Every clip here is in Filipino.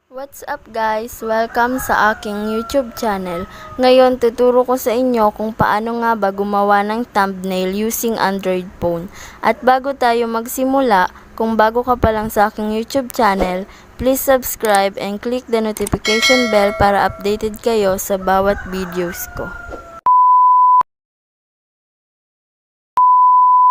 What's up guys? Welcome sa aking YouTube channel. Ngayon tuturo ko sa inyo kung paano nga ba gumawa ng thumbnail using Android phone. At bago tayo magsimula, kung bago ka pa lang sa aking YouTube channel, please subscribe and click the notification bell para updated kayo sa bawat videos ko.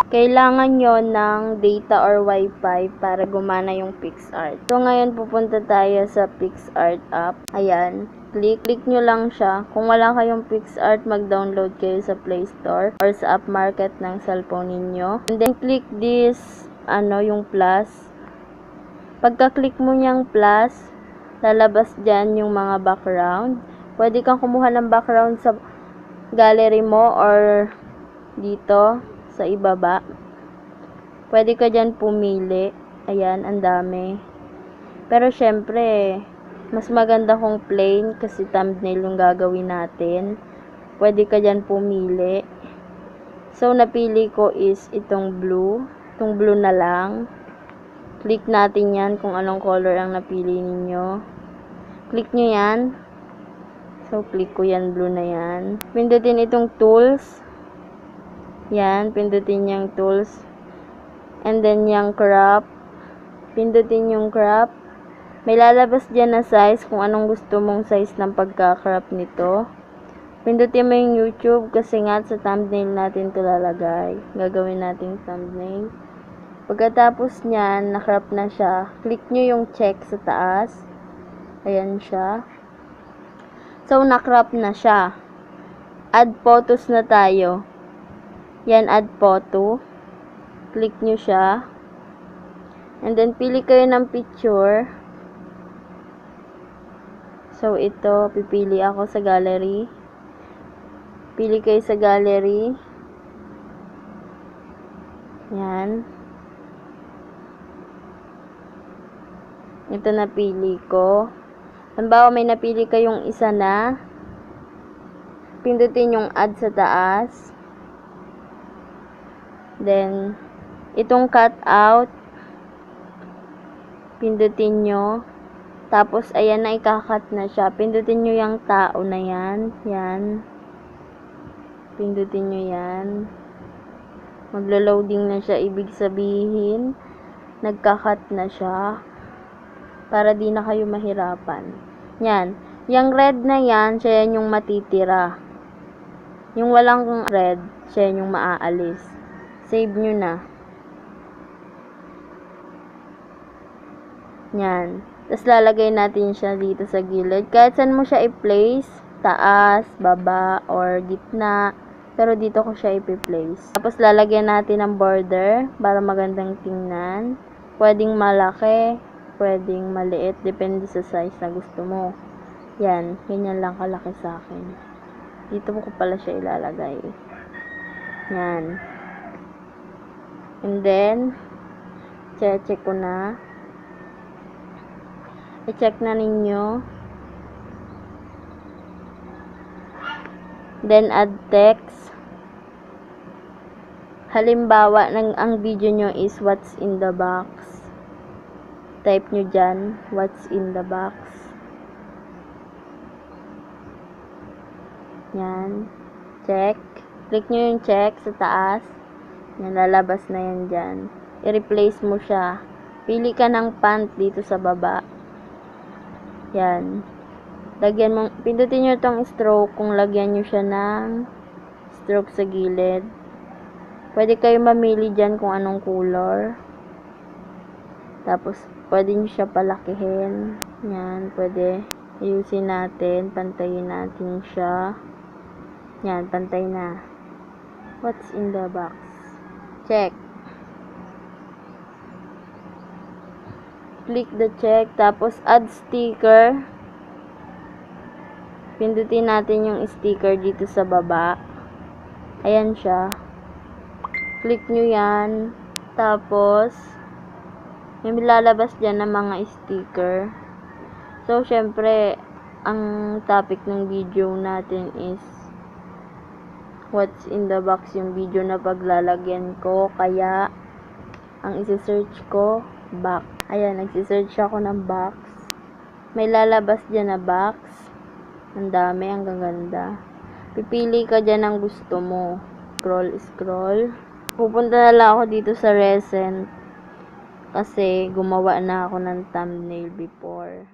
Kailangan nyo ng data or wifi para gumana yung PixArt. So, ngayon pupunta tayo sa PixArt app. Ayan. Click nyo lang siya. Kung wala kayong PixArt, mag-download kayo sa Play Store or sa App Market ng cellphone ninyo. And then, click this, yung plus. Pagka-click mo niyang plus, lalabas dyan yung mga background. Pwede kang kumuha ng background sa gallery mo or dito sa ibaba. Pwede ka dyan pumili. Ayan, ang dami. Pero syempre, mas maganda kung plain kasi thumbnail yung gagawin natin. Pwede ka dyan pumili. So, napili ko is itong blue. Itong blue na lang. Click natin yan kung anong color ang napili ninyo. Click nyo yan. So, click ko yan, blue na yan. Pindutin itong tools. Yan, pindutin yung tools. And then yung crop. Pindutin yung crop. May lalabas dyan na size kung anong gusto mong size ng pagka-crop nito. Pindutin mo yung YouTube kasi nga sa thumbnail natin ito lalagay. Gagawin natin thumbnail. Pagkatapos nyan, na-crop na siya. Click nyo yung check sa taas. Ayan siya. So, na-crop na siya. Add photos na tayo. Yan, add photo. Click nyo siya. And then, pili kayo ng picture. So, ito, pipili ako sa gallery. Pili kayo sa gallery. Yan. Ito napili ko. Halimbawa, may napili kayong isa na. Pindutin yung add sa taas. Then, itong cut out, pindutin nyo. Tapos, ayan na, ikakat na siya. Pindutin nyo yung tao na yan. Yan. Pindutin nyo yan. Maglo-loading na siya. Ibig sabihin, nagkakat na siya. Para di na kayo mahirapan. Yan. Yung red na yan, siya yan yung matitira. Yung walang red, siya yan yung maaalis. Save nyo na. Yan. Tapos lalagay natin siya dito sa gilid. Kahit saan mo siya i-place. Taas, baba, or gitna. Pero dito ko siya i-place. Tapos lalagyan natin ng border para magandang tingnan. Pwedeng malaki, pwedeng maliit. Depende sa size na gusto mo. Yan. Ganyan lang kalaki sa akin. Dito ko pala siya ilalagay. Yan. And then, check ko na. I-check na ninyo. Then, add text. Halimbawa, ang video nyo is what's in the box. Type nyo dyan, what's in the box. Yan. Check. Click nyo yung check sa taas. Yan, lalabas na yan dyan. I-replace mo siya. Pili ka ng font dito sa baba. Yan. Lagyan mo, pindutin nyo itong stroke kung lagyan nyo siya ng stroke sa gilid. Pwede kayo mamili dyan kung anong color. Tapos, pwede nyo siya palakihin. Yan, pwede. Ayusin natin. Pantayin natin siya. Yan, pantay na. What's in the box? Check. Click the check. Tapos, add sticker. Pindutin natin yung sticker dito sa baba. Ayan siya. Click nyo yan. Tapos, may lalabas dyan ng mga sticker. So, syempre, ang topic ng video natin is what's in the box, yung video na paglalagyan ko. Kaya, ang isi-search ko, box. Ayan, nagsisearch ako ng box. May lalabas dyan na box. Ang dami, ang gaganda. Pipili ka dyan ng gusto mo. Scroll. Pupunta na lang ako dito sa recent kasi gumawa na ako ng thumbnail before.